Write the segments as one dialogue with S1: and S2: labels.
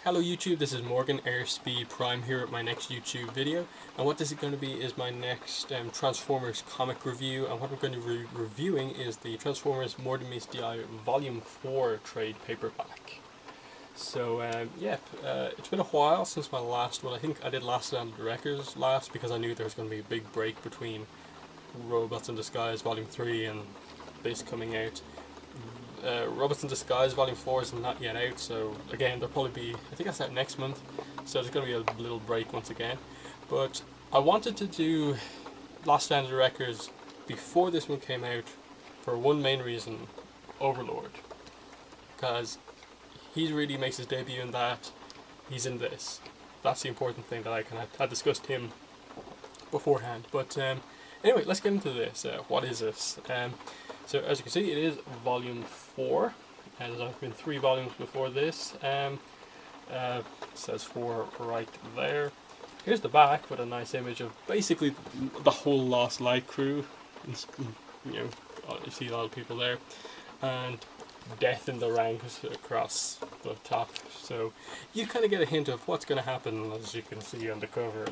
S1: Hello YouTube, this is Morgan Airspeed Prime here at my next YouTube video, and what this is going to be is my next Transformers comic review, and what we're going to be reviewing is the Transformers More Than Meets the Eye Volume 4 trade paperback. So it's been a while since my last one. I think I did Last Stand of the Wreckers last because I knew there was going to be a big break between Robots in Disguise Volume 3 and this coming out. Robots in Disguise Volume 4 is not yet out, so again there'll probably be, I think that's out next month, so there's going to be a little break once again. But I wanted to do Last Stand of the Wreckers before this one came out for one main reason: Overlord. Because he really makes his debut in that, he's in this. That's the important thing that I discussed him beforehand. But anyway, let's get into this. What is this? So as you can see, it is Volume 4, and there's been 3 volumes before this. It says 4 right there. Here's the back with a nice image of basically the whole Lost Light crew. You see a lot of people there, and death in the ranks across the top. So you kind of get a hint of what's going to happen, as you can see on the cover.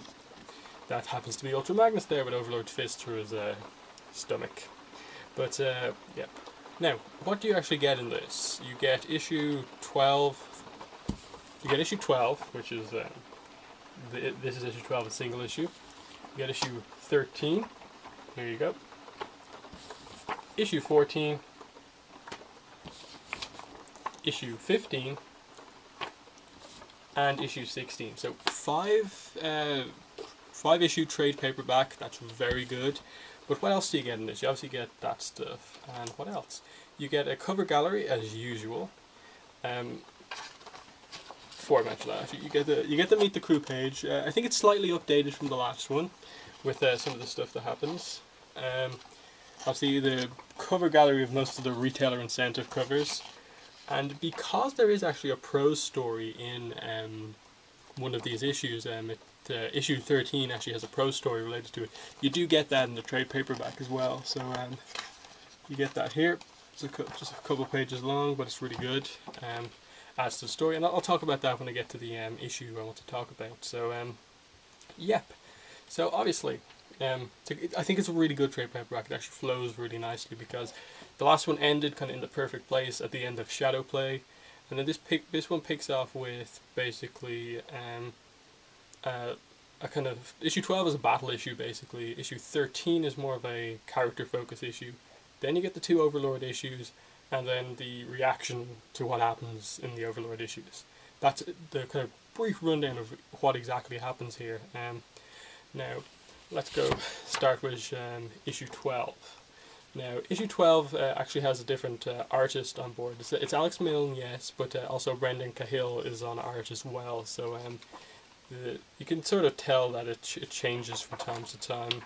S1: That happens to be Ultra Magnus there with Overlord's fist through his stomach. But, yeah. Now, what do you actually get in this? You get issue 12. You get issue 12, which is, this is issue 12, a single issue. You get issue 13. Here you go. Issue 14. Issue 15. And issue 16. So, 5 issue trade paperback. That's very good. But what else do you get in this? You obviously get that stuff, and what else? You get a cover gallery as usual. Before I mention that, you get the Meet the Crew page. I think it's slightly updated from the last one, with some of the stuff that happens. Obviously, the cover gallery of most of the retailer incentive covers, and because there is actually a prose story in one of these issues, issue 13 actually has a prose story related to it. You do get that in the trade paperback as well, so you get that here. It's just a couple pages long, but it's really good. Adds to the story, and I'll talk about that when I get to the issue I want to talk about. So, yep. So obviously, I think it's a really good trade paperback. It actually flows really nicely because the last one ended kind of in the perfect place at the end of Shadow Play, and then this one picks off with basically a kind of issue 12 is a battle issue basically. Issue 13 is more of a character focus issue. Then you get the 2 Overlord issues, and then the reaction to what happens in the Overlord issues. That's the kind of brief rundown of what exactly happens here. Now let's go start with issue 12. Now, issue 12 actually has a different artist on board. It's Alex Milne, yes, but also Brendan Cahill is on art as well. So you can sort of tell that it changes from time to time.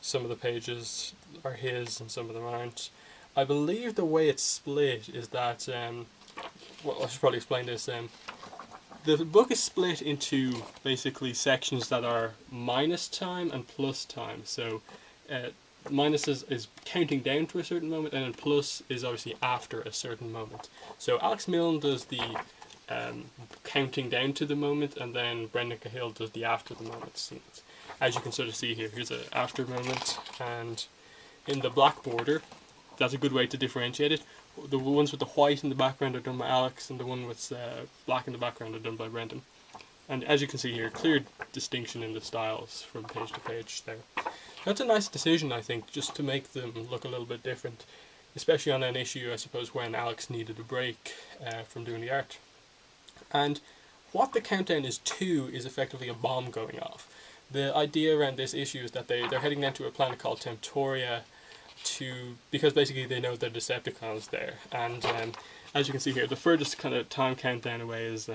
S1: Some of the pages are his and some of them aren't. I believe the way it's split is that, well, I should probably explain this. The book is split into basically sections that are minus time and plus time. So minus is counting down to a certain moment, and then plus is obviously after a certain moment. So Alex Milne does the counting down to the moment, and then Brendan Cahill does the after the moment scenes. As you can sort of see here, here's an after moment, and in the black border, that's a good way to differentiate it. The ones with the white in the background are done by Alex, and the one with black in the background are done by Brendan. And as you can see here, clear distinction in the styles from page to page there. That's a nice decision, I think, just to make them look a little bit different, especially on an issue, I suppose, when Alex needed a break from doing the art. And what the countdown is to is effectively a bomb going off. The idea around this issue is that they're heading down to a planet called Temptoria because basically they know the Decepticons there. And as you can see here, the furthest kind of time countdown away is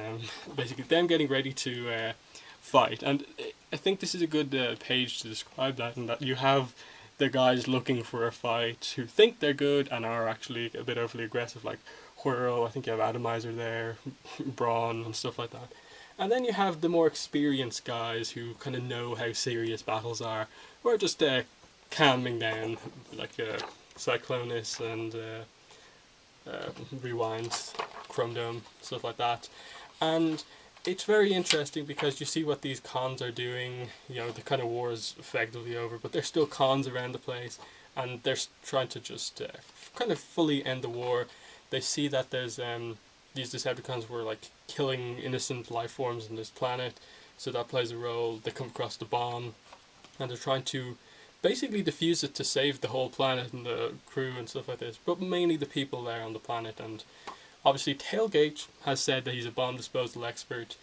S1: basically them getting ready to fight. And I think this is a good page to describe that, and that you have the guys looking for a fight who think they're good and are actually a bit overly aggressive, like Whirl, I think you have Atomizer there, Brawn and stuff like that. And then you have the more experienced guys who kind of know how serious battles are, who are just calming down, like Cyclonus and Rewind, Chrome Dome, stuff like that. And it's very interesting because you see what these cons are doing. You know, the kind of war is effectively over, but there's still cons around the place, and they're trying to just kind of fully end the war. They see that there's these Decepticons were like killing innocent life forms on this planet, so that plays a role. They come across the bomb, and they're trying to basically defuse it to save the whole planet and the crew and stuff like this, but mainly the people there on the planet. And obviously Tailgate has said that he's a bomb disposal expert,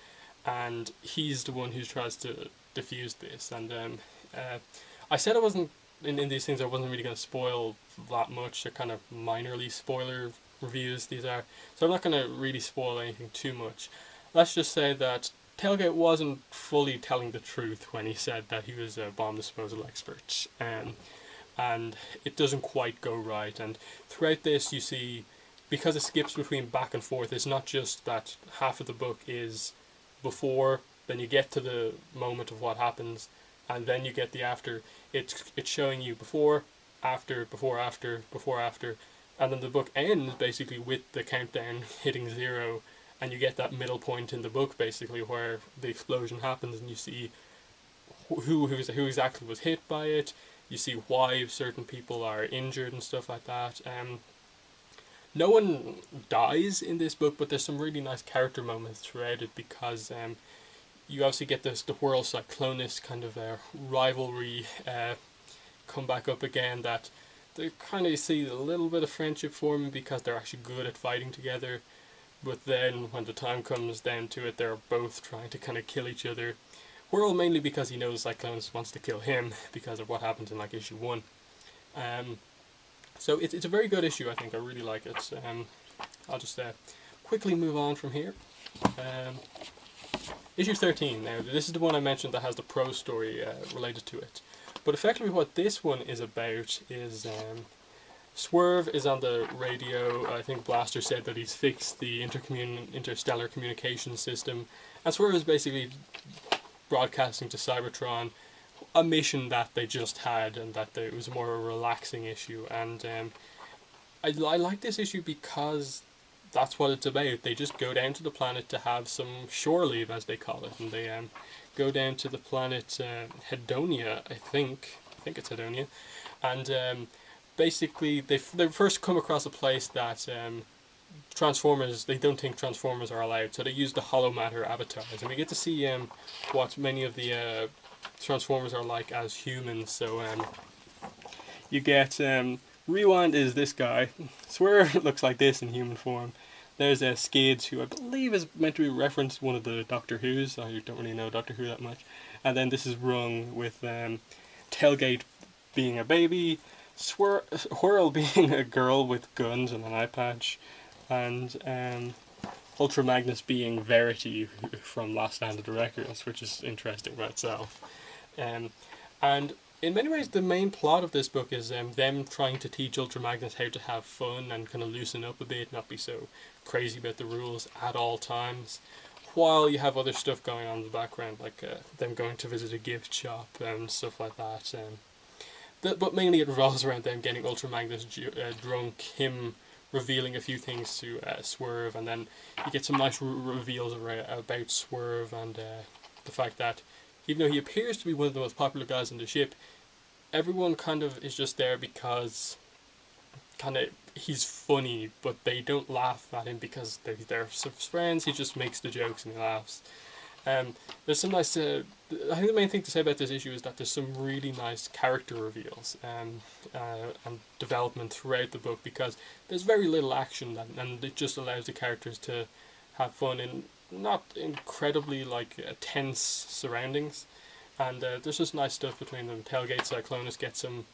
S1: and he's the one who tries to defuse this. And I said I wasn't, in these things I wasn't really going to spoil that much. They're kind of minorly spoiler reviews, these are, so I'm not going to really spoil anything too much. Let's just say that Tailgate wasn't fully telling the truth when he said that he was a bomb disposal expert, and it doesn't quite go right. And throughout this you see, because it skips between back and forth, it's not just that half of the book is before, then you get to the moment of what happens, and then you get the after. It's showing you before, after, before, after, before, after, and then the book ends basically with the countdown hitting 0, and you get that middle point in the book basically where the explosion happens, and you see who exactly was hit by it. You see why certain people are injured and stuff like that. No one dies in this book, but there's some really nice character moments throughout it, because you obviously get the Whirl Cyclonus kind of rivalry come back up again, that they kind of see a little bit of friendship forming because they're actually good at fighting together, but then when the time comes down to it, they're both trying to kind of kill each other. Whirl mainly because he knows Cyclonus wants to kill him because of what happens in like issue 1. So it's a very good issue, I think. I really like it. I'll just quickly move on from here. Issue 13. Now, this is the one I mentioned that has the prose story related to it. But effectively what this one is about is Swerve is on the radio. I think Blaster said that he's fixed the interstellar communication system. And Swerve is basically broadcasting to Cybertron a mission that they just had, and that it was more a relaxing issue. And I like this issue because that's what it's about. They just go down to the planet to have some shore leave, as they call it, and they go down to the planet Hedonia, I think it's Hedonia, and basically they first come across a place that Transformers, they don't think Transformers are allowed, so they use the hollow matter avatars, and we get to see what many of the Transformers are like as humans. So you get Rewind is this guy. Swerve looks like this in human form. There's Skids, who I believe is meant to be referenced one of the Doctor Who's. I don't really know Doctor Who that much. And then this is Rung with Tailgate being a baby, Whirl being a girl with guns and an eye patch, and Ultra Magnus being Verity from Last Stand of the Wreckers, which is interesting by itself. And in many ways the main plot of this book is them trying to teach Ultra Magnus how to have fun and kind of loosen up a bit, not be so crazy about the rules at all times, while you have other stuff going on in the background, like them going to visit a gift shop and stuff like that. But mainly it revolves around them getting Ultra Magnus drunk, him revealing a few things to Swerve, and then you get some nice reveals about Swerve, and the fact that even though he appears to be one of the most popular guys on the ship, everyone kind of is just there because he's funny, but they don't laugh at him because they're friends. He just makes the jokes and he laughs. There's some nice. I think the main thing to say about this issue is that there's some really nice character reveals and development throughout the book, because there's very little action, and it just allows the characters to have fun in not incredibly tense surroundings. And there's just nice stuff between them. Tailgate Cyclonus gets some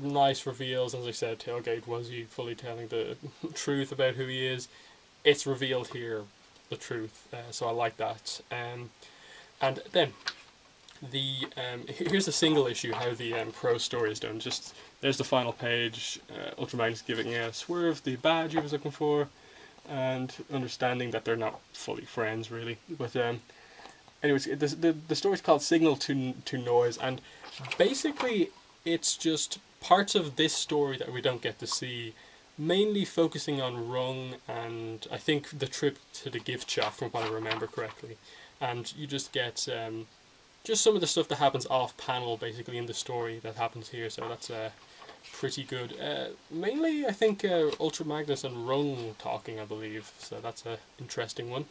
S1: nice reveals. As I said, Tailgate, was he fully telling the truth about who he is? It's revealed here, the truth. So I like that. And then here's a single issue how the prose story is done. Just there's the final page. Ultra Magnus giving Swerve the badge he was looking for, and understanding that they're not fully friends really. But anyways, the story's called Signal to Noise, and basically it's just parts of this story that we don't get to see mainly focusing on Rung and I think the trip to the gift shop, from what I remember correctly. And you just get just some of the stuff that happens off panel, basically in the story that happens here. So that's pretty good. Mainly, I think Ultra Magnus and Rung talking, I believe. So that's a interesting one.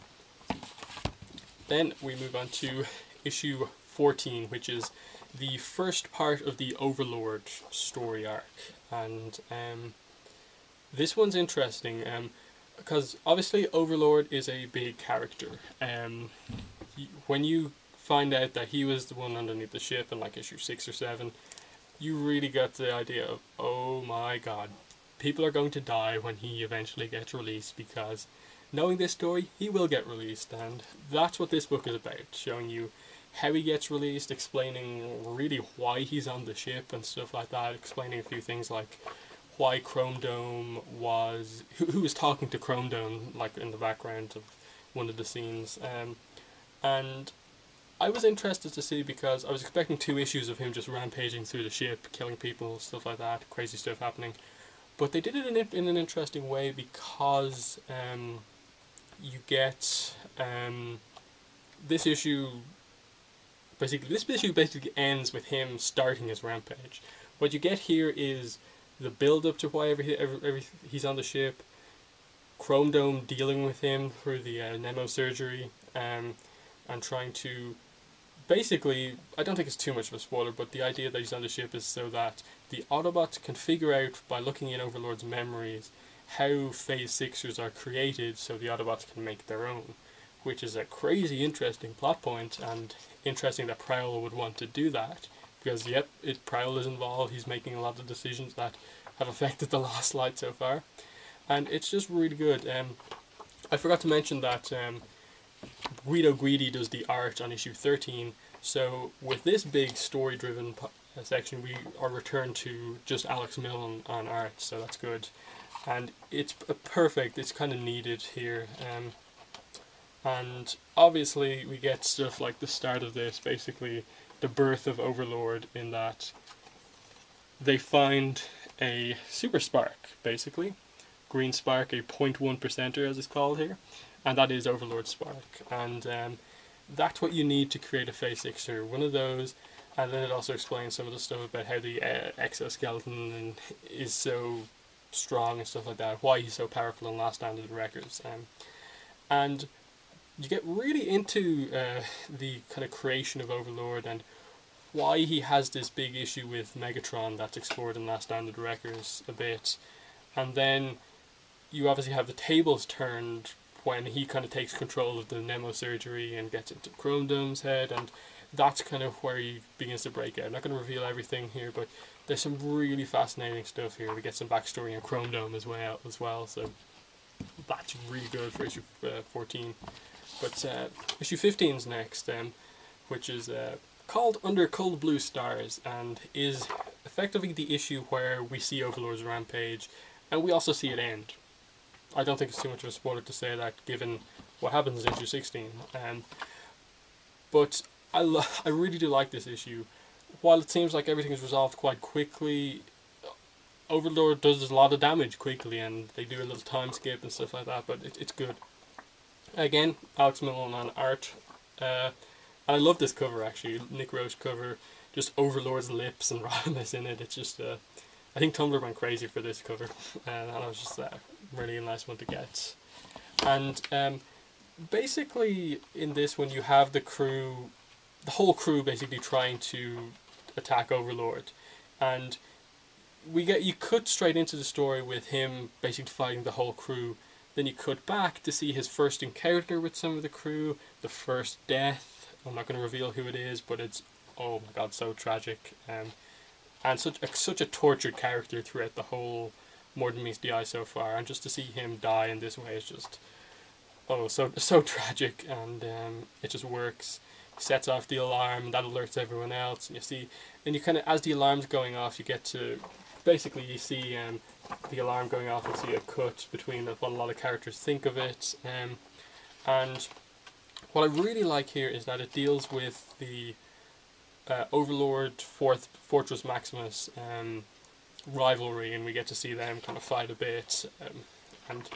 S1: Then we move on to issue 14, which is the first part of the Overlord story arc, and this one's interesting because obviously Overlord is a big character. When you find out that he was the one underneath the ship in like issue 6 or 7, you really get the idea of, oh my god, people are going to die when he eventually gets released, because knowing this story, he will get released, and that's what this book is about, showing you how he gets released, explaining really why he's on the ship and stuff like that, explaining a few things like why Chrome Dome was, who was talking to Chrome Dome, like in the background of one of the scenes, and I was interested to see, because I was expecting 2 issues of him just rampaging through the ship, killing people, stuff like that, crazy stuff happening, but they did it in an interesting way, because you get this issue basically ends with him starting his rampage. What you get here is the build up to why he's on the ship, Chrome Dome dealing with him through the Nemo surgery, and trying to basically, I don't think it's too much of a spoiler, but the idea that he's on the ship is so that the Autobots can figure out, by looking in Overlord's memories, how Phase Sixers are created, so the Autobots can make their own, which is a crazy interesting plot point, and interesting that Prowl would want to do that, because yep, Prowl is involved, he's making a lot of decisions that have affected the Lost Light so far, and it's just really good. I forgot to mention that Guido Guidi does the art on issue 13, so with this big story-driven section, we are returned to just Alex Milne on art, so that's good. And it's perfect, it's kind of needed here. And obviously we get stuff like the start of this, basically the birth of Overlord, in that they find a super spark, basically. Green spark, a 0.1%er as it's called here. And that is Overlord Spark. And that's what you need to create a Phase Sixer, one of those. And then it also explains some of the stuff about how the exoskeleton is so strong and stuff like that, why he's so powerful in Last Stand of the Records. And you get really into the kind of creation of Overlord and why he has this big issue with Megatron that's explored in Last Stand of the Records a bit. And then you obviously have the tables turned when he kind of takes control of the Nemo surgery and gets into Chrome Dome's head, and that's kind of where he begins to break out. I'm not going to reveal everything here, but there's some really fascinating stuff here. We get some backstory on Chrome Dome as well, so that's really good for issue 14. But issue 15 is next, which is called Under Cold Blue Stars, and is effectively the issue where we see Overlord's rampage, and we also see it end. I don't think it's too much of a spoiler to say that, given what happens in issue 16. But I really do like this issue. While it seems like everything is resolved quite quickly, Overlord does a lot of damage quickly, and they do a little time skip and stuff like that, but it's good. Again, Alex Milne on art. And I love this cover, actually. Nick Roche cover, just Overlord's lips and Rodimus in it. It's just, I think Tumblr went crazy for this cover, and it was just really a nice one to get. And basically, in this one, you have the whole crew basically trying to attack Overlord, and you cut straight into the story with him basically fighting the whole crew. Then you cut back to see his first encounter with some of the crew, the first death. I'm not going to reveal who it is, but it's, oh my god, so tragic. And such a tortured character throughout the whole Morden Meets the Eye so far, and just to see him die in this way is just, so tragic, and it just works. Sets off the alarm, and that alerts everyone else, and you see, and you kind of, as the alarm's going off, you get to, basically you see the alarm going off and see a cut between what a lot of characters think of it, and what I really like here is that it deals with the Overlord Fortress Maximus rivalry, and we get to see them kind of fight a bit. And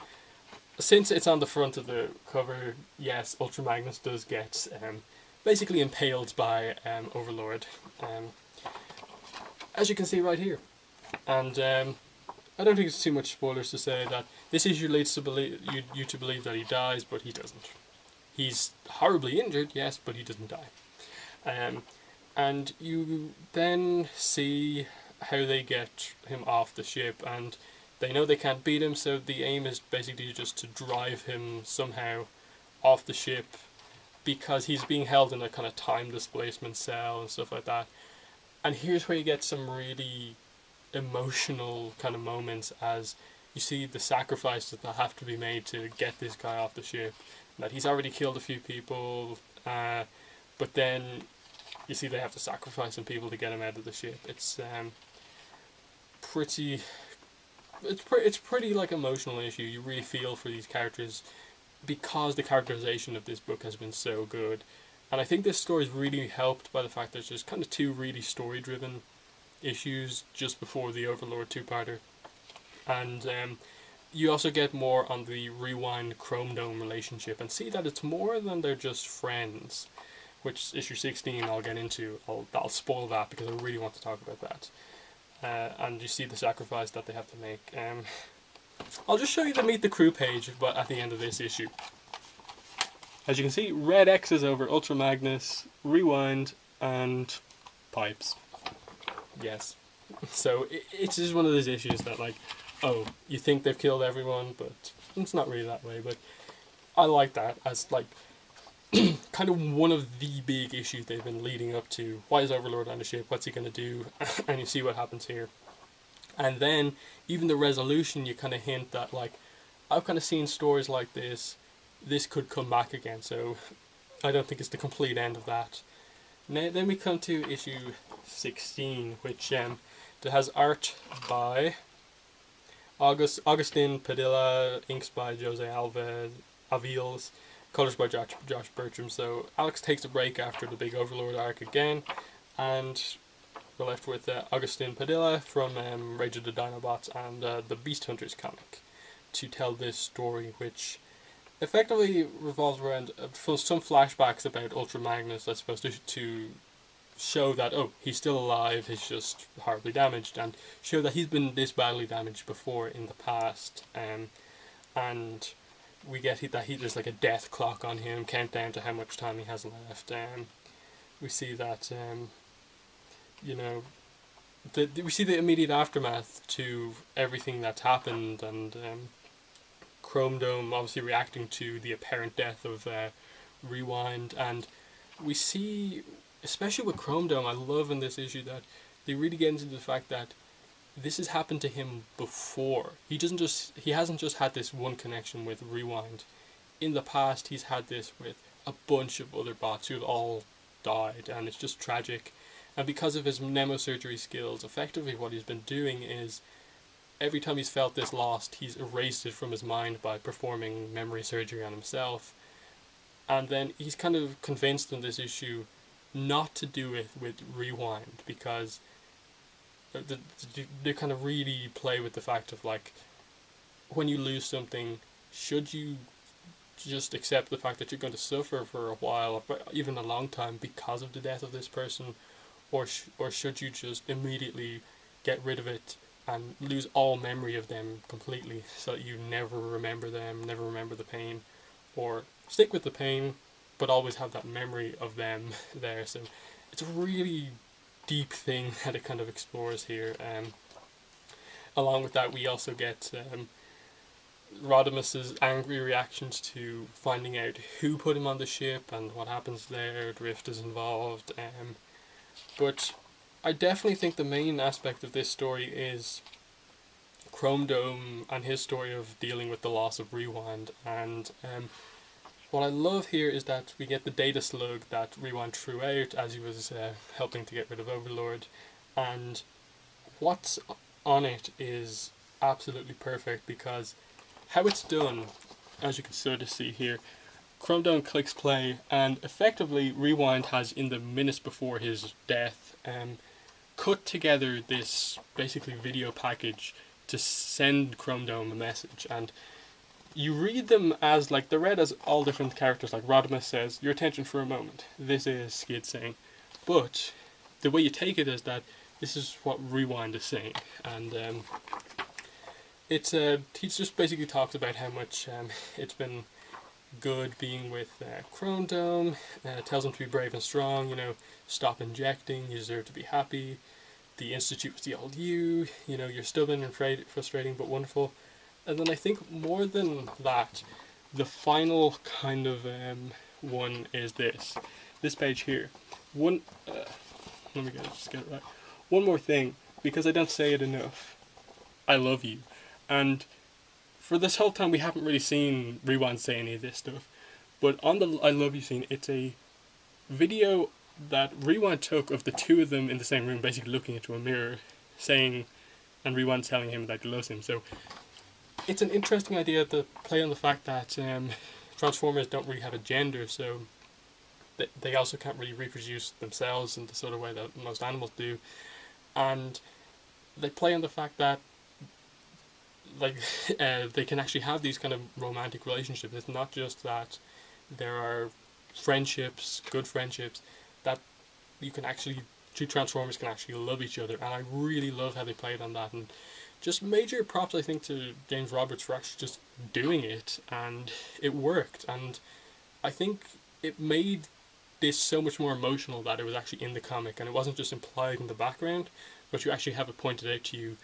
S1: since it's on the front of the cover, yes, Ultra Magnus does get basically impaled by Overlord, as you can see right here. And I don't think it's too much spoilers to say that this issue leads to believe you to believe that he dies, but he doesn't. He's horribly injured, yes, but he doesn't die. And you then see how they get him off the ship, and they know they can't beat him, so the aim is basically just to drive him somehow off the ship, because he's being held in a kind of time displacement cell and stuff like that. And here's where you get some really emotional kind of moments, as you see the sacrifices that have to be made to get this guy off the ship. That he's already killed a few people, but then you see they have to sacrifice some people to get him out of the ship. It's pretty like emotional issue. You really feel for these characters because the characterization of this book has been so good. And I think this story is really helped by the fact that there's kind of two really story-driven issues just before the Overlord two-parter. And you also get more on the Rewind Chrome Dome relationship and see that it's more than they're just friends, which issue 16 I'll get into. I'll spoil that because I really want to talk about that. And you see the sacrifice that they have to make. I'll just show you the Meet the Crew page but at the end of this issue. As you can see, red X's over Ultra Magnus, Rewind, and Pipes. Yes. So it's just one of those issues that, like, oh, you think they've killed everyone, but it's not really that way. But I like that as, like, kind of one of the big issues they've been leading up to. Why is Overlord on the ship? What's he going to do? And you see what happens here. And then, even the resolution, you kind of hint that, like, I've kind of seen stories like this could come back again, so I don't think it's the complete end of that. Now, then we come to issue 16, which has art by Agustin Padilla, inks by Jose Aviles, colours by Josh Bertram. So Alex takes a break after the big Overlord arc again, and we're left with Agustin Padilla from Rage of the Dinobots and the Beast Hunters comic to tell this story, which effectively revolves around some flashbacks about Ultra Magnus that's supposed to show that, oh, he's still alive, he's just horribly damaged, and show that he's been this badly damaged before in the past. And we get that there's like a death clock on him, countdown to how much time he has left. We see that, we see the immediate aftermath to everything that's happened, and Chrome Dome obviously reacting to the apparent death of Rewind, and we see, especially with Chrome Dome, I love in this issue that they really get into the fact that this has happened to him before. He hasn't just had this one connection with Rewind. In the past, he's had this with a bunch of other bots who have all died, and it's just tragic. And because of his mnemosurgery skills, effectively what he's been doing is, every time he's felt this lost, he's erased it from his mind by performing memory surgery on himself. And then he's kind of convinced in this issue not to do it with Rewind, because they kind of really play with the fact of, like, when you lose something, should you just accept the fact that you're going to suffer for a while, even a long time, because of the death of this person, or should you just immediately get rid of it and lose all memory of them completely, so that you never remember them, never remember the pain, or stick with the pain, but always have that memory of them there. So it's a really deep thing that it kind of explores here. Along with that, we also get Rodimus's angry reactions to finding out who put him on the ship and what happens there. Drift is involved. But I definitely think the main aspect of this story is Chrome Dome and his story of dealing with the loss of Rewind. And what I love here is that we get the data slug that Rewind threw out as he was helping to get rid of Overlord. And what's on it is absolutely perfect, because how it's done, as you can sort of see here, Chrome Dome clicks play, and effectively Rewind has, in the minutes before his death, cut together this basically video package to send Chrome Dome a message, and you read them as, like, they're read as all different characters. Like Rodimus says, "Your attention for a moment." This is Skid saying, but the way you take it is that this is what Rewind is saying, and he just basically talks about how much it's been good being with Chrome Dome. Tells him to be brave and strong. Stop injecting. You deserve to be happy. The Institute was the old you. You're stubborn and frustrating but wonderful. And then I think more than that, the final kind of one is this page here. Let me just get it right. One more thing, because I don't say it enough. I love you. And for this whole time we haven't really seen Rewind say any of this stuff. But on the I love you scene, it's a video that Rewind took of the two of them in the same room, basically looking into a mirror, saying, and Rewind telling him that he loves him. So it's an interesting idea to play on the fact that Transformers don't really have a gender, so they also can't really reproduce themselves in the sort of way that most animals do. And they play on the fact that they can actually have these kind of romantic relationships. It's not just that there are friendships, good friendships, that you can actually, two Transformers can actually love each other, and I really love how they played on that. And just major props, I think, to James Roberts for actually just doing it, and it worked. And I think it made this so much more emotional that it was actually in the comic, and it wasn't just implied in the background, but you actually have it pointed out to you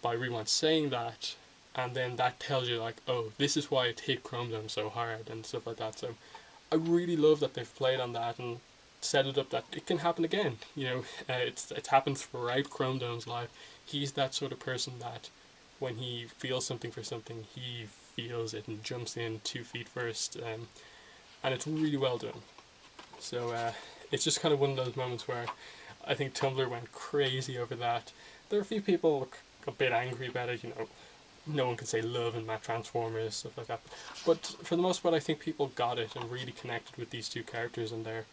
S1: by Rewind saying that, and then that tells you, like, oh, this is why it hit Chrome Dome so hard and stuff like that. So I really love that they've played on that and set it up that it can happen again. It's happened throughout Chrome Dome's life. He's that sort of person that when he feels something for something, he feels it and jumps in 2 feet first, and it's really well done. So it's just kind of one of those moments where I think Tumblr went crazy over that. There are a few people a bit angry about it, no one can say love in my Transformers, stuff like that. But for the most part, I think people got it and really connected with these two characters and their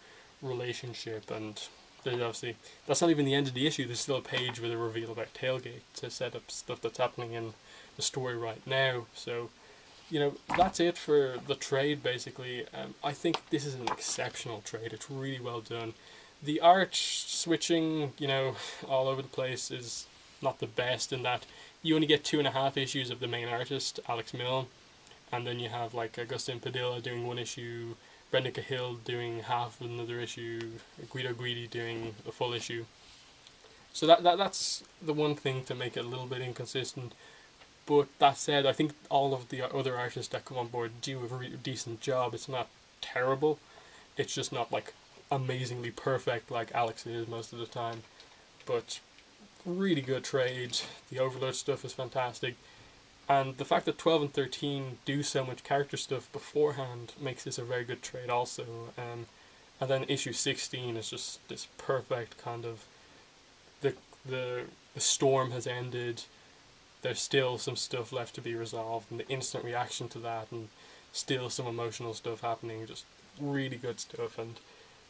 S1: relationship. And there's obviously, that's not even the end of the issue. There's still a page with a reveal about Tailgate to set up stuff that's happening in the story right now. So, that's it for the trade, basically. I think this is an exceptional trade. It's really well done. The art switching, all over the place is not the best in that you only get 2.5 issues of the main artist, Alex Milne, and then you have like Agustin Padilla doing 1 issue, Brendan Cahill doing half of another issue, Guido Guidi doing a full issue. So that's the one thing to make it a little bit inconsistent. But that said, I think all of the other artists that come on board do a really decent job. It's not terrible. It's just not like amazingly perfect like Alex is most of the time. But really good trade. The Overlord stuff is fantastic. And the fact that 12 and 13 do so much character stuff beforehand makes this a very good trade also. And then issue 16 is just this perfect kind of, the storm has ended. There's still some stuff left to be resolved, and the instant reaction to that, and still some emotional stuff happening. Just really good stuff. And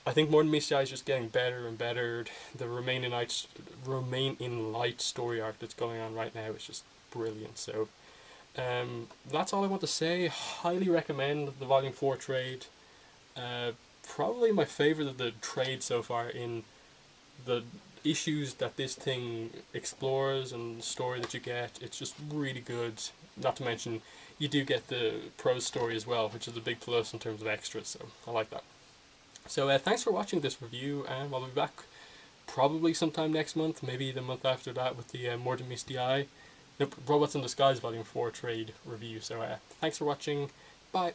S1: I think More Than Misty is just getting better and better. The Remain in Light story arc that's going on right now is just brilliant. So that's all I want to say. Highly recommend the Volume 4 trade. Probably my favourite of the trade so far in the issues that this thing explores and the story that you get. It's just really good. Not to mention, you do get the prose story as well, which is a big plus in terms of extras, so I like that. So thanks for watching this review, and I'll be back probably sometime next month, maybe the month after that, with the More Than Misty Robots in Disguise Volume 4 trade review. So thanks for watching, bye!